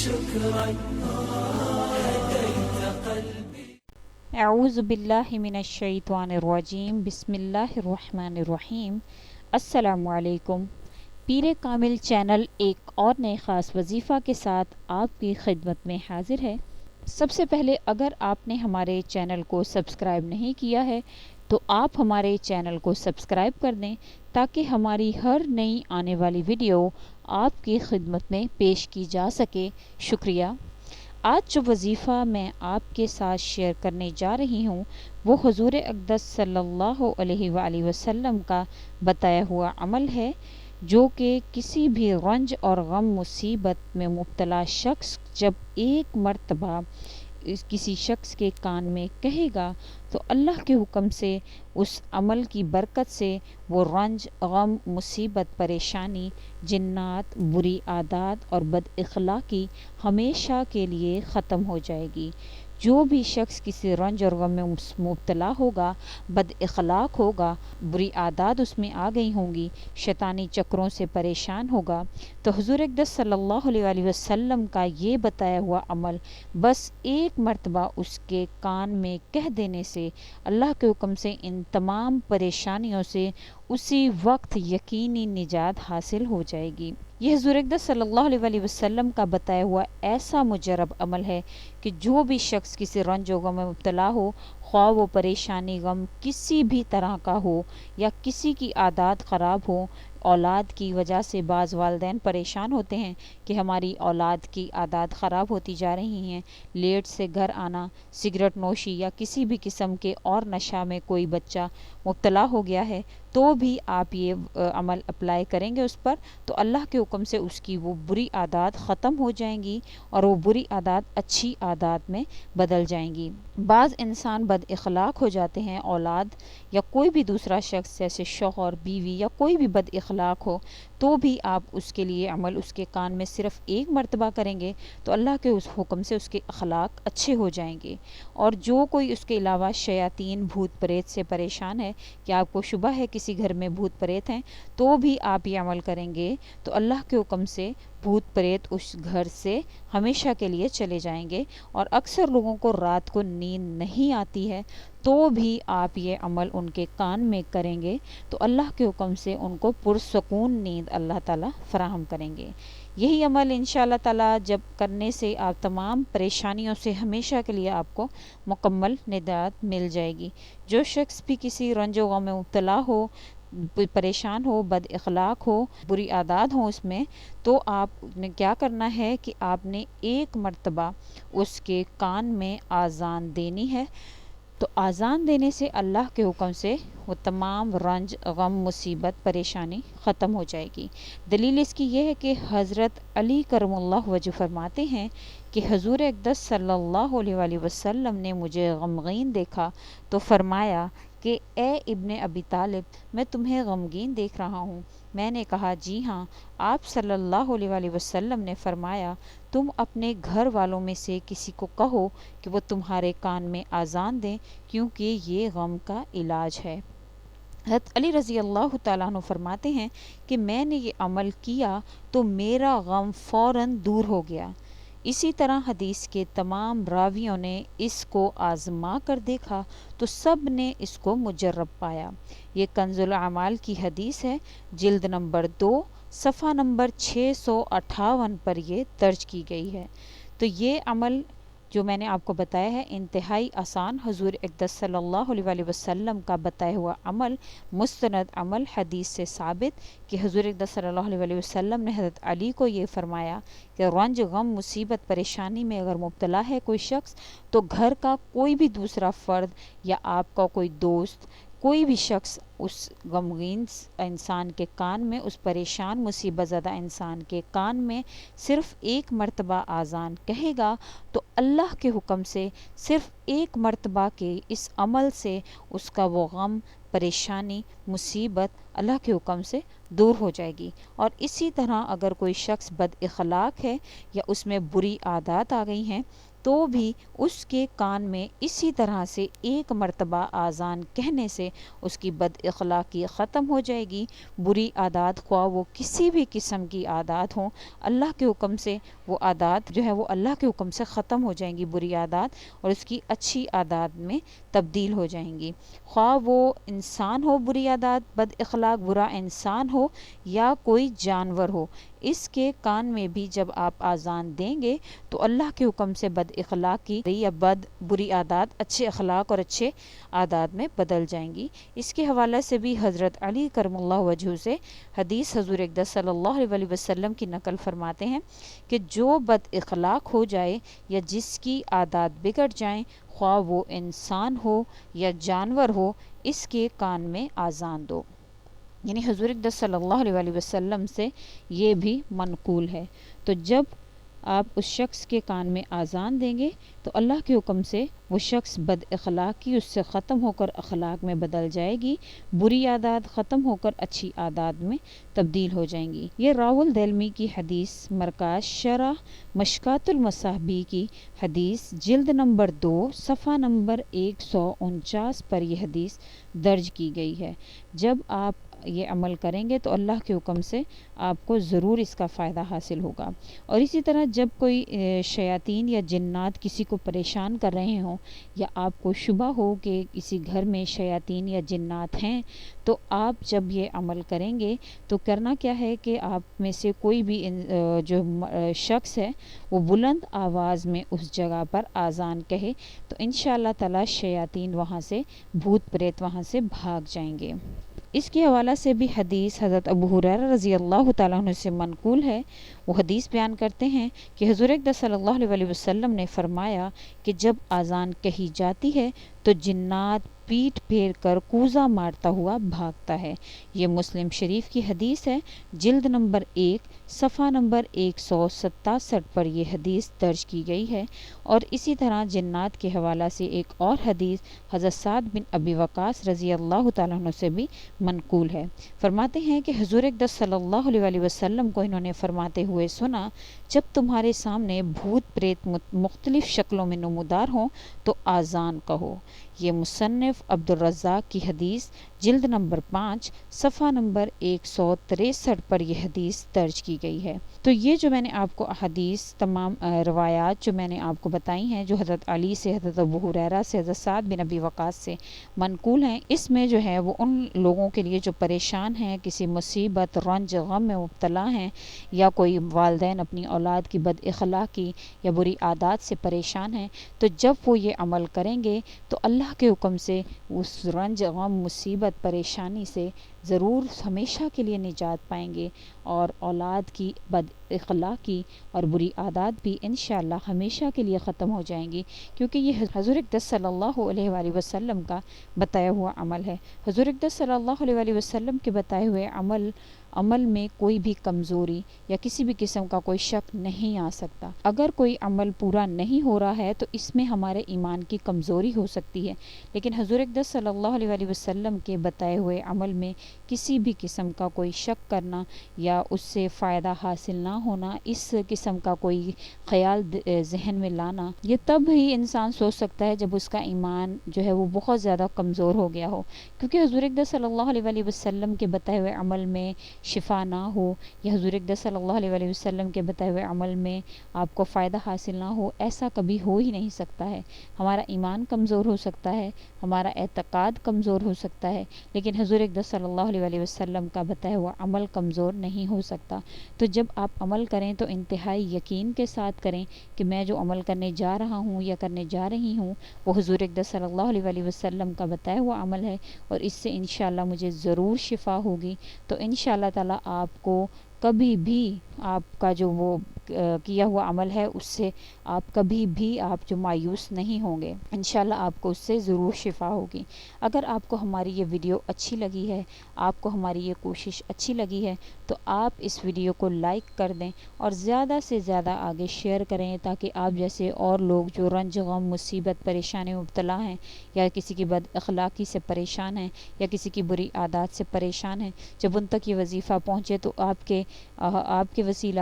شكرا هديت قلبي. اعوذ باللہ من الشیطان الرجیم، بسم اللہ الرحمن الرحیم۔ السلام علیکم۔ پیر کامل چینل ایک اور نئے خاص وظیفہ کے ساتھ آپ کی خدمت میں حاضر ہے۔ سب سے پہلے اگر آپ نے ہمارے چینل کو سبسکرائب نہیں کیا ہے تو آپ ہمارے چینل کو سبسکرائب کر دیں تاکہ ہماری ہر نئی آنے والی ویڈیو آپ کی خدمت میں پیش کی جا سکے۔ شکریہ۔ آج جو وظیفہ میں آپ کے ساتھ شیئر کرنے جا رہی ہوں وہ حضور اقدس صلی اللہ علیہ وآلہ وسلم کا بتایا ہوا عمل ہے، جو کہ کسی بھی رنج اور غم مصیبت میں مبتلا شخص جب ایک مرتبہ کسی شخص کے کان میں کہے گا تو اللہ کے حکم سے اس عمل کی برکت سے وہ رنج، غم، مصیبت، پریشانی، جنات، بری عادات اور بد اخلاقی ہمیشہ کے لیے ختم ہو جائے گی۔ جو بھی شخص کسی رنج اور غم میں مبتلا ہوگا، بد اخلاق ہوگا، بری عادات اس میں آ گئی ہوں گی، شیطانی چکروں سے پریشان ہوگا، تو حضور اقدس صلی اللہ علیہ وآلہ وسلم کا یہ بتایا ہوا عمل بس ایک مرتبہ اس کے کان میں کہہ دینے سے اللہ کے حکم سے ان تمام پریشانیوں سے اسی وقت یقینی نجات حاصل ہو جائے گی۔ یہ حضور اقدس صلی اللہ علیہ وآلہ وسلم کا بتایا ہوا ایسا مجرب عمل ہے کہ جو بھی شخص کسی رنج و غم میں مبتلا ہو، خواہ وہ پریشانی، غم کسی بھی طرح کا ہو یا کسی کی عادات خراب ہو، اولاد کی وجہ سے بعض والدین پریشان ہوتے ہیں کہ ہماری اولاد کی عادات خراب ہوتی جا رہی ہیں، لیٹ سے گھر آنا، سگریٹ نوشی یا کسی بھی قسم کے اور نشہ میں کوئی بچہ مبتلا ہو گیا ہے، تو بھی آپ یہ عمل اپلائی کریں گے اس پر تو اللہ کے حکم سے اس کی وہ بری عادات ختم ہو جائیں گی اور وہ بری عادات اچھی عادات میں بدل جائیں گی۔ بعض انسان بد اخلاق ہو جاتے ہیں، اولاد یا کوئی بھی دوسرا شخص جیسے شوہر، بیوی یا کوئی بھی بد اخلاق ہو، تو بھی آپ اس کے لیے عمل اس کے کان میں صرف ایک مرتبہ کریں گے تو اللہ کے اس حکم سے اس کے اخلاق اچھے ہو جائیں گے۔ اور جو کوئی اس کے علاوہ شیاطین، بھوت پریت سے پریشان ہے کہ آپ کو شبہ ہے کسی گھر میں بھوت پریت ہیں، تو بھی آپ یہ عمل کریں گے تو اللہ کے حکم سے بھوت پریت اس گھر سے ہمیشہ کے لیے چلے جائیں گے۔ اور اکثر لوگوں کو رات کو نیند نہیں آتی ہے تو بھی آپ یہ عمل ان کے کان میں کریں گے تو اللہ کے حکم سے ان کو پرسکون نیند اللہ تعالیٰ فراہم کریں گے۔ یہی عمل انشاءاللہ تعالیٰ جب کرنے سے آپ تمام پریشانیوں سے ہمیشہ کے لیے آپ کو مکمل نجات مل جائے گی۔ جو شخص بھی کسی رنج و غم میں مبتلا ہو، پریشان ہو، بد اخلاق ہو، بری عادات ہوں اس میں، تو آپ نے کیا کرنا ہے کہ آپ نے ایک مرتبہ اس کے کان میں آذان دینی ہے، تو آذان دینے سے اللہ کے حکم سے وہ تمام رنج، غم، مصیبت، پریشانی ختم ہو جائے گی۔ دلیل اس کی یہ ہے کہ حضرت علی کرم اللہ وجہ فرماتے ہیں کہ حضور اقدس صلی اللہ علیہ وآلہ وسلم نے مجھے غمگین دیکھا تو فرمایا کہ اے ابن ابی طالب، میں تمہیں غمگین دیکھ رہا ہوں۔ میں نے کہا جی ہاں۔ آپ صلی اللہ علیہ وآلہ وسلم نے فرمایا تم اپنے گھر والوں میں سے کسی کو کہو کہ وہ تمہارے کان میں آذان دیں کیونکہ یہ غم کا علاج ہے۔ حضرت علی رضی اللہ تعالیٰ عنہ فرماتے ہیں کہ میں نے یہ عمل کیا تو میرا غم فوراً دور ہو گیا۔ اسی طرح حدیث کے تمام راویوں نے اس کو آزما کر دیکھا تو سب نے اس کو مجرب پایا۔ یہ کنز الاعمال کی حدیث ہے، جلد نمبر 2، صفحہ نمبر 658 پر یہ درج کی گئی ہے۔ تو یہ عمل جو میں نے آپ کو بتایا ہے انتہائی آسان، حضور اقدس صلی اللہ علیہ وآلہ وسلم کا بتایا ہوا عمل، مستند عمل، حدیث سے ثابت کہ حضور اقدس صلی اللہ علیہ وآلہ وسلم نے حضرت علی کو یہ فرمایا کہ رنج، غم، مصیبت، پریشانی میں اگر مبتلا ہے کوئی شخص تو گھر کا کوئی بھی دوسرا فرد یا آپ کا کوئی دوست، کوئی بھی شخص اس غمگین انسان کے کان میں، اس پریشان مصیبت زدہ انسان کے کان میں صرف ایک مرتبہ آذان کہے گا تو اللہ کے حکم سے صرف ایک مرتبہ کے اس عمل سے اس کا وہ غم، پریشانی، مصیبت اللہ کے حکم سے دور ہو جائے گی۔ اور اسی طرح اگر کوئی شخص بد اخلاق ہے یا اس میں بری عادات آ گئی ہیں تو بھی اس کے کان میں اسی طرح سے ایک مرتبہ آذان کہنے سے اس کی بد اخلاقی ختم ہو جائے گی۔ بری عادات خواہ وہ کسی بھی قسم کی عادات ہوں، اللہ کے حکم سے وہ عادات جو ہے وہ اللہ کے حکم سے ختم ہو جائیں گی بری عادات، اور اس کی اچھی عادات میں تبدیل ہو جائیں گی۔ خواہ وہ انسان ہو، بری عادات بد اخلاق برا انسان ہو، یا کوئی جانور ہو، اس کے کان میں بھی جب آپ آذان دیں گے تو اللہ کے حکم سے بد اخلاقی یا بری عادات اچھے اخلاق اور اچھے عادات میں بدل جائیں گی۔ اس کے حوالے سے بھی حضرت علی کرم اللہ وجہہ سے حدیث حضور اقدس صلی اللہ علیہ وسلم کی نقل فرماتے ہیں کہ جو بد اخلاق ہو جائے یا جس کی عادات بگڑ جائیں، خواہ وہ انسان ہو یا جانور ہو، اس کے کان میں آذان دو۔ یعنی حضور اقدس صلی اللہ علیہ وسلم سے یہ بھی منقول ہے۔ تو جب آپ اس شخص کے کان میں آذان دیں گے تو اللہ کے حکم سے وہ شخص بد اخلاقی اس سے ختم ہو کر اخلاق میں بدل جائے گی، بری عادات ختم ہو کر اچھی عادات میں تبدیل ہو جائیں گی۔ یہ راول دہلمی کی حدیث مرکز شرح مشکات المصابیح کی حدیث جلد نمبر 2 صفحہ نمبر 149 پر یہ حدیث درج کی گئی ہے۔ جب آپ یہ عمل کریں گے تو اللہ کے حکم سے آپ کو ضرور اس کا فائدہ حاصل ہوگا۔ اور اسی طرح جب کوئی شیاطین یا جنات کسی کو پریشان کر رہے ہوں، یا آپ کو شبہ ہو کہ کسی گھر میں شیاطین یا جنات ہیں، تو آپ جب یہ عمل کریں گے تو کرنا کیا ہے کہ آپ میں سے کوئی بھی جو شخص ہے وہ بلند آواز میں اس جگہ پر آذان کہے، تو انشاءاللہ تعالی شیاطین وہاں سے بھوت پریت وہاں سے بھاگ جائیں گے۔ اس کے حوالہ سے بھی حدیث حضرت ابو ہریرہ رضی اللہ تعالیٰ عنہ سے منقول ہے۔ وہ حدیث بیان کرتے ہیں کہ حضور اقدس صلی اللہ علیہ وسلم نے فرمایا کہ جب آذان کہی جاتی ہے تو جنات پیٹ پھیر کر کوزہ مارتا ہوا بھاگتا ہے۔ یہ مسلم شریف کی حدیث ہے، جلد نمبر 1 صفحہ نمبر 167 پر یہ حدیث درج کی گئی ہے۔ اور اسی طرح جنات کے حوالہ سے ایک اور حدیث حضرت سعد بن ابی وقاص رضی اللہ تعالیٰ عنہ سے بھی منقول ہے۔ فرماتے ہیں کہ حضور اقدس صلی اللہ علیہ وسلم کو انہوں نے فرماتے ہوئے سنا، جب تمہارے سامنے بھوت پریت مختلف شکلوں میں نمودار ہوں تو آذان کہو۔ یہ مصنف عبد الرزاق کی حدیث جلد نمبر 5 صفحہ نمبر 163 پر یہ حدیث درج کی گئی ہے۔ تو یہ جو میں نے آپ کو احادیث تمام روایات جو میں نے آپ کو بتائی ہیں، جو حضرت علی سے، حضرت ابو ہریرہ سے، حضرت سعد بن ابی وقاص سے منقول ہیں، اس میں جو ہے وہ ان لوگوں کے لیے جو پریشان ہیں، کسی مصیبت رنج غم میں مبتلا ہیں، یا کوئی والدین اپنی اولاد کی بد اخلاقی یا بری عادات سے پریشان ہیں، تو جب وہ یہ عمل کریں گے تو اللہ کے حکم سے اس رنج غم مصیبت پریشانی سے ضرور ہمیشہ کے لیے نجات پائیں گے، اور اولاد کی بد اخلاقی اور بری عادات بھی انشاءاللہ ہمیشہ کے لیے ختم ہو جائیں گی، کیونکہ یہ حضور اقدس صلی اللہ علیہ وآلہ وسلم کا بتایا ہوا عمل ہے۔ حضور اقدس صلی اللہ علیہ وآلہ وسلم کے بتائے ہوئے عمل میں کوئی بھی کمزوری یا کسی بھی قسم کا کوئی شک نہیں آ سکتا۔ اگر کوئی عمل پورا نہیں ہو رہا ہے تو اس میں ہمارے ایمان کی کمزوری ہو سکتی ہے، لیکن حضور اقدس صلی اللہ علیہ وآلہ وسلم کے بتائے ہوئے عمل میں کسی بھی قسم کا کوئی شک کرنا یا اس سے فائدہ حاصل نہ ہونا، اس قسم کا کوئی خیال ذہن میں لانا، یہ تب ہی انسان سوچ سکتا ہے جب اس کا ایمان جو ہے وہ بہت زیادہ کمزور ہو گیا ہو، کیونکہ حضور اقدس صلی اللہ علیہ وآلہ وسلم کے بتائے ہوئے عمل میں شفا نہ ہو، یا حضور اقدس صلی اللہ علیہ وآلہ وسلم کے بتائے ہوئے عمل میں آپ کو فائدہ حاصل نہ ہو، ایسا کبھی ہو ہی نہیں سکتا ہے۔ ہمارا ایمان کمزور ہو سکتا ہے، ہمارا اعتقاد کمزور ہو سکتا ہے، لیکن حضور اقدس صلی اللہ علیہ وآلہ وسلم کا بتایا ہوا عمل کمزور نہیں ہو سکتا۔ تو جب آپ عمل کریں تو انتہائی یقین کے ساتھ کریں کہ میں جو عمل کرنے جا رہا ہوں یا کرنے جا رہی ہوں وہ حضور اقدس صلی اللہ علیہ وآلہ وسلم کا بتایا ہوا عمل ہے، اور اس سے انشاءاللہ مجھے ضرور شفا ہوگی۔ تو انشاءاللہ تعالی آپ کو کبھی بھی آپ کا جو وہ کیا ہوا عمل ہے اس سے آپ کبھی بھی آپ جو مایوس نہیں ہوں گے، انشاءاللہ آپ کو اس سے ضرور شفا ہوگی۔ اگر آپ کو ہماری یہ ویڈیو اچھی لگی ہے، آپ کو ہماری یہ کوشش اچھی لگی ہے، تو آپ اس ویڈیو کو لائک کر دیں اور زیادہ سے زیادہ آگے شیئر کریں، تاکہ آپ جیسے اور لوگ جو رنج غم مصیبت پریشانی میں مبتلا ہیں، یا کسی کی بد اخلاقی سے پریشان ہیں، یا کسی کی بری عادات سے پریشان ہیں، جب ان تک یہ وظیفہ پہنچے تو آپ کے وسیلہ